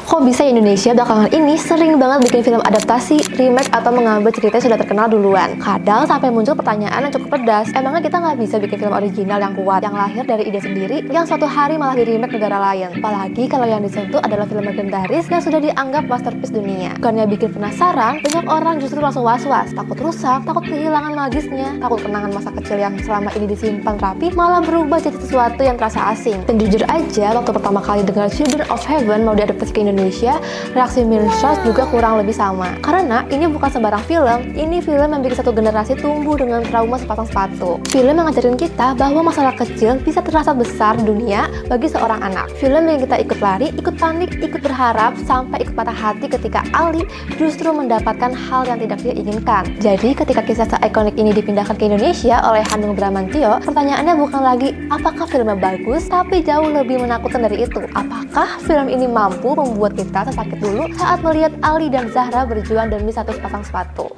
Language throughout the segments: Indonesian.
Kok bisa Indonesia belakangan ini sering banget bikin film adaptasi, remake, atau mengambil cerita yang sudah terkenal duluan? Kadang sampai muncul pertanyaan yang cukup pedas. Emangnya kita nggak bisa bikin film original yang kuat, yang lahir dari ide sendiri, yang suatu hari malah di remake negara lain? Apalagi kalau yang disentuh adalah film legendaris yang sudah dianggap masterpiece dunia. Bukannya bikin penasaran, banyak orang justru langsung was-was, takut rusak, takut kehilangan magisnya, takut kenangan masa kecil yang selama ini disimpan rapi malah berubah jadi sesuatu yang terasa asing. Dan jujur aja, waktu pertama kali dengar Children of Heaven mau diadaptasi ke Indonesia, reaksi Mirror's juga kurang lebih sama. Karena ini bukan sembarang film, ini film yang bikin satu generasi tumbuh dengan trauma sepasang sepatu. Film yang ngajarin kita bahwa masalah kecil bisa terasa besar dunia bagi seorang anak. Film yang kita ikut lari, ikut panik, ikut berharap, sampai ikut patah hati ketika Ali justru mendapatkan hal yang tidak dia inginkan. Jadi ketika kisah se-ikonik ini dipindahkan ke Indonesia oleh Hanung Bramantyo, pertanyaannya bukan lagi apakah filmnya bagus, tapi jauh lebih menakutkan dari itu. Apakah film ini mampu membuat kita sesakit dulu saat melihat Ali dan Zahra berjuang demi satu sepasang sepatu?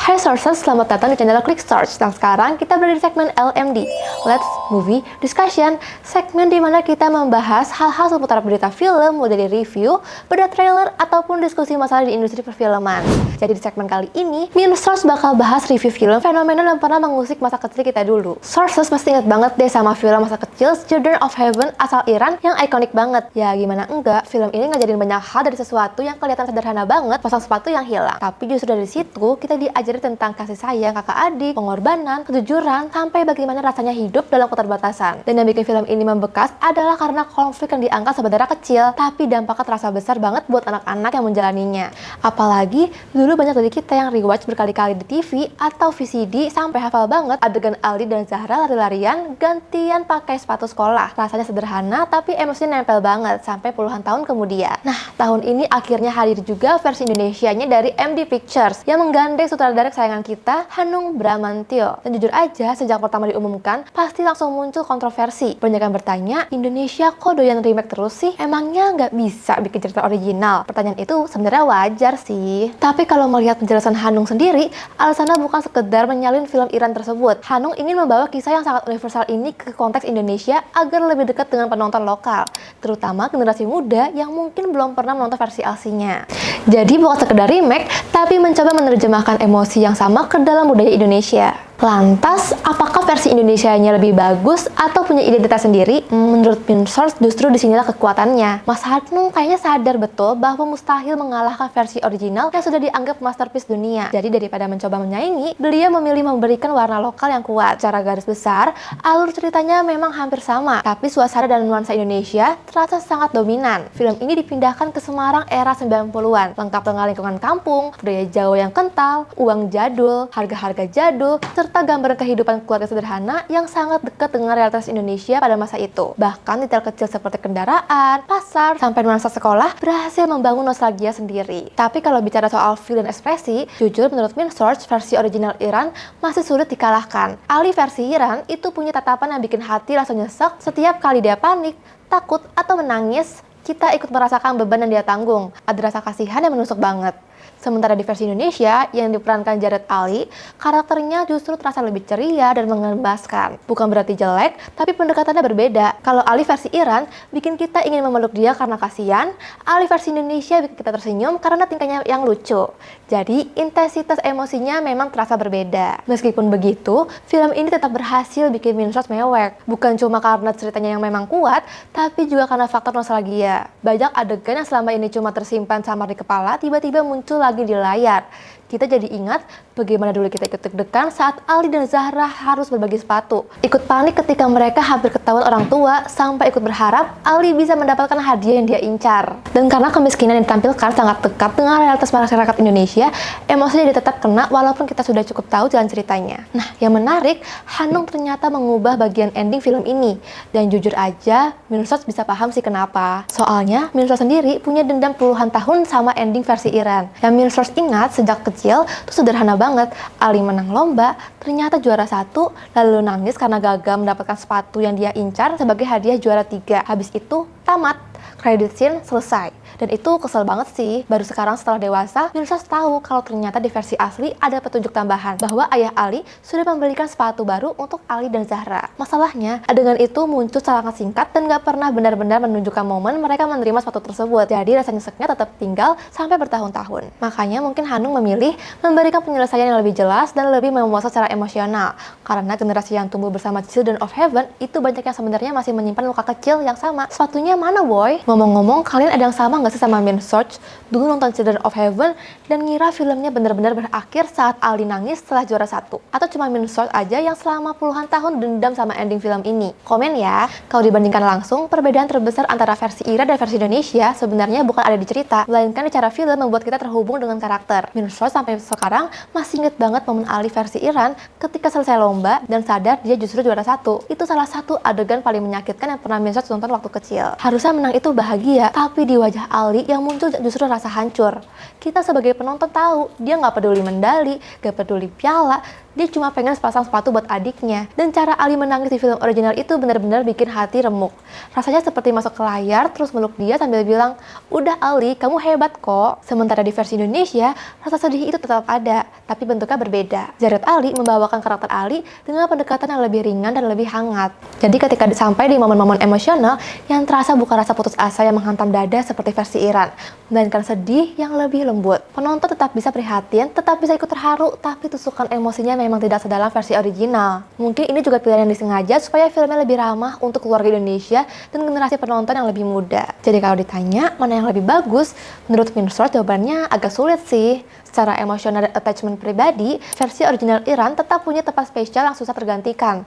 Hai sources, selamat datang di channel Click Search. Dan sekarang kita berada di segmen LMD, Let's Movie Discussion, segmen di mana kita membahas hal-hal seputar berita film, mulai dari review, bedah trailer, ataupun diskusi masalah di industri perfilman. Jadi di segmen kali ini, Min Source bakal bahas review film fenomenal yang pernah mengusik masa kecil kita dulu. Sources pasti ingat banget deh sama film masa kecil Children of Heaven asal Iran yang ikonik banget. Ya gimana enggak, film ini ngajarin banyak hal dari sesuatu yang kelihatan sederhana banget, pasang sepatu yang hilang. Tapi justru dari situ kita diajari tentang kasih sayang kakak adik, pengorbanan, kejujuran, sampai bagaimana rasanya hidup dalam keterbatasan. Dan yang bikin film ini membekas adalah karena konflik yang diangkat sebenarnya kecil, tapi dampaknya terasa besar banget buat anak-anak yang menjalaninya. Apalagi dulu banyak dari kita yang rewatch berkali-kali di TV atau VCD sampai hafal banget adegan Ali dan Zahra lari-larian gantian pakai sepatu sekolah. Rasanya sederhana tapi emosinya nempel banget sampai puluhan tahun kemudian. Nah, tahun ini akhirnya hadir juga versi Indonesianya dari MD Pictures yang menggandeng sutradara kesayangan kita, Hanung Bramantyo. Dan jujur aja, sejak pertama diumumkan, pasti langsung muncul kontroversi. Banyak yang bertanya, Indonesia kok doyan remake terus sih? Emangnya nggak bisa bikin cerita original? Pertanyaan itu sebenarnya wajar sih. Tapi kalau melihat penjelasan Hanung sendiri, alasannya bukan sekedar menyalin film Iran tersebut. Hanung ingin membawa kisah yang sangat universal ini ke konteks Indonesia agar lebih dekat dengan penonton lokal, terutama generasi muda yang mungkin belum pernah menonton versi aslinya. Jadi bukan sekedar remake, tapi mencoba menerjemahkan emosi yang sama ke dalam budaya Indonesia. Lantas, apakah versi Indonesianya lebih bagus atau punya identitas sendiri? Menurut Min Source, justru disinilah kekuatannya. Mas Hanung kayaknya sadar betul bahwa mustahil mengalahkan versi original yang sudah dianggap masterpiece dunia. Jadi daripada mencoba menyaingi, beliau memilih memberikan warna lokal yang kuat. Secara garis besar, alur ceritanya memang hampir sama, tapi suasana dan nuansa Indonesia terasa sangat dominan. Film ini dipindahkan ke Semarang era 90-an, lengkap dengan lingkungan kampung, budaya Jawa yang kental, uang jadul, harga-harga jadul, serta gambaran kehidupan keluarga sederhana yang sangat dekat dengan realitas Indonesia pada masa itu. Bahkan detail kecil seperti kendaraan, pasar, sampai nuansa sekolah berhasil membangun nostalgia sendiri. Tapi kalau bicara soal feel dan ekspresi, jujur menurut Min Source, versi original Iran masih sulit dikalahkan. Ali versi Iran itu punya tatapan yang bikin hati langsung nyesek setiap kali dia panik, takut, atau menangis. Kita ikut merasakan beban yang dia tanggung. Ada rasa kasihan yang menusuk banget. Sementara di versi Indonesia yang diperankan Jared Ali, karakternya justru terasa lebih ceria dan mengembaskan. Bukan berarti jelek, tapi pendekatannya berbeda. Kalau Ali versi Iran bikin kita ingin memeluk dia karena kasihan, Ali versi Indonesia bikin kita tersenyum karena tingkahnya yang lucu. Jadi intensitas emosinya memang terasa berbeda. Meskipun begitu, film ini tetap berhasil bikin Min Source mewek. Bukan cuma karena ceritanya yang memang kuat, tapi juga karena faktor nostalgia. Banyak adegan yang selama ini cuma tersimpan samar di kepala, tiba-tiba muncul lagi di layar. Kita jadi ingat bagaimana dulu kita ikut deg-degan saat Ali dan Zahra harus berbagi sepatu. Ikut panik ketika mereka hampir ketahuan orang tua, sampai ikut berharap Ali bisa mendapatkan hadiah yang dia incar. Dan karena kemiskinan yang ditampilkan sangat dekat dengan realitas masyarakat Indonesia, emosinya dia tetap kena walaupun kita sudah cukup tahu jalan ceritanya. Nah, yang menarik, Hanung ternyata mengubah bagian ending film ini. Dan jujur aja, Min Source bisa paham sih kenapa. Soalnya, Min Source sendiri punya dendam puluhan tahun sama ending versi Iran. Yang Min Source ingat sejak kecil itu sederhana banget. Ali menang lomba, ternyata juara 1, lalu nangis karena gagal mendapatkan sepatu yang dia incar sebagai hadiah juara 3. Habis itu tamat, credit scene selesai. Dan itu kesel banget sih. Baru sekarang setelah dewasa, Minsos tahu kalau ternyata di versi asli ada petunjuk tambahan bahwa ayah Ali sudah membelikan sepatu baru untuk Ali dan Zahra. Masalahnya, adegan itu muncul sangat singkat dan gak pernah benar-benar menunjukkan momen mereka menerima sepatu tersebut. Jadi rasa nyeseknya tetap tinggal sampai bertahun-tahun. Makanya mungkin Hanung memilih memberikan penyelesaian yang lebih jelas dan lebih memuaskan secara emosional. Karena generasi yang tumbuh bersama Children of Heaven itu banyak yang sebenarnya masih menyimpan luka kecil yang sama. Sepatunya mana boy? Ngomong-ngomong, kalian ada yang sama nggak sih sama Minsearch? Dulu nonton Children of Heaven dan ngira filmnya benar-benar berakhir saat Ali nangis setelah juara 1? Atau cuma Minsearch aja yang selama puluhan tahun dendam sama ending film ini? Komen ya. Kalau dibandingkan langsung, perbedaan terbesar antara versi Iran dan versi Indonesia sebenarnya bukan ada di cerita, melainkan di cara film membuat kita terhubung dengan karakter. Minsearch sampai sekarang masih inget banget momen Ali versi Iran ketika selesai lomba dan sadar dia justru juara 1. Itu salah satu adegan paling menyakitkan yang pernah Minsearch nonton waktu kecil. Harusnya menang itu bahagia, tapi di wajah Ali yang muncul justru rasa hancur. Kita sebagai penonton tahu, dia nggak peduli medali, nggak peduli piala, dia cuma pengen sepasang sepatu buat adiknya. Dan cara Ali menangis di film original itu benar-benar bikin hati remuk. Rasanya seperti masuk ke layar, terus meluk dia sambil bilang, "Udah Ali, kamu hebat kok." Sementara di versi Indonesia, rasa sedih itu tetap ada, tapi bentuknya berbeda. Jared Ali membawakan karakter Ali dengan pendekatan yang lebih ringan dan lebih hangat. Jadi ketika sampai di momen-momen emosional, yang terasa bukan rasa putus asa yang menghantam dada seperti versi Iran, melainkan sedih yang lebih lembut. Penonton tetap bisa prihatin, tetap bisa ikut terharu, tapi tusukan emosinya memang tidak sedalam versi original. Mungkin ini juga pilihan yang disengaja supaya filmnya lebih ramah untuk keluarga Indonesia dan generasi penonton yang lebih muda. Jadi kalau ditanya mana yang lebih bagus, menurut Minsearch jawabannya agak sulit sih. Secara emosional dan attachment pribadi, versi original Iran tetap punya tempat spesial yang susah tergantikan.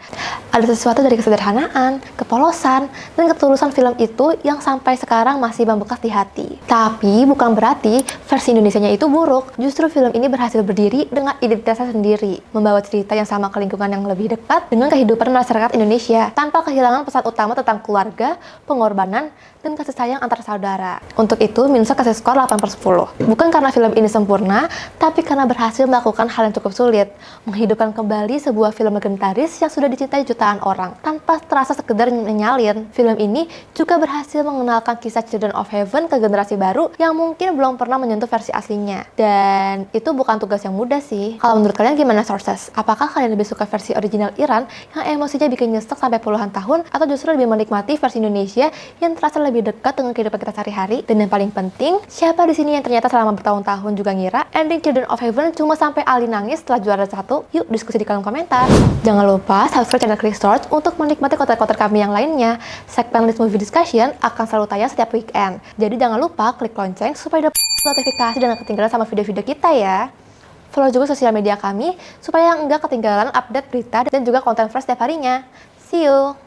Ada sesuatu dari kesederhanaan, kepolosan, dan ketulusan film itu yang sampai sekarang masih membekas di hati. Tapi bukan berarti versi Indonesianya itu buruk. Justru film ini berhasil berdiri dengan identitasnya sendiri, membawa cerita yang sama ke lingkungan yang lebih dekat dengan kehidupan masyarakat Indonesia, tanpa kehilangan pesan utama tentang keluarga, pengorbanan, dan kasih sayang antar saudara. Untuk itu, Minsearch kasih skor 8/10. Bukan karena film ini sempurna, tapi karena berhasil melakukan hal yang cukup sulit, menghidupkan kembali sebuah film legendaris yang sudah dicintai jutaan orang, tanpa terasa sekedar menyalin. Film ini juga berhasil mengenalkan kisah Children of Heaven ke generasi baru yang mungkin belum pernah menyentuh versi aslinya. Dan itu bukan tugas yang mudah sih. Kalau menurut kalian gimana sources? Apakah kalian lebih suka versi original Iran yang emosinya bikin nyesek sampai puluhan tahun, atau justru lebih menikmati versi Indonesia yang terasa lebih dekat dengan kehidupan kita sehari-hari? Dan yang paling penting, siapa di sini yang ternyata selama bertahun-tahun juga ngira ending Children of Heaven cuma sampai Ali nangis setelah juara 1? Yuk diskusi di kolom komentar. Jangan lupa subscribe channel Christort untuk menikmati konten-konten kami yang lainnya. Segmen List Movie Discussion akan selalu tayang setiap weekend. Jadi jangan lupa klik lonceng supaya dapat notifikasi dan gak ketinggalan sama video-video kita ya. Follow juga sosial media kami supaya nggak ketinggalan update berita dan juga konten fresh setiap harinya. See you!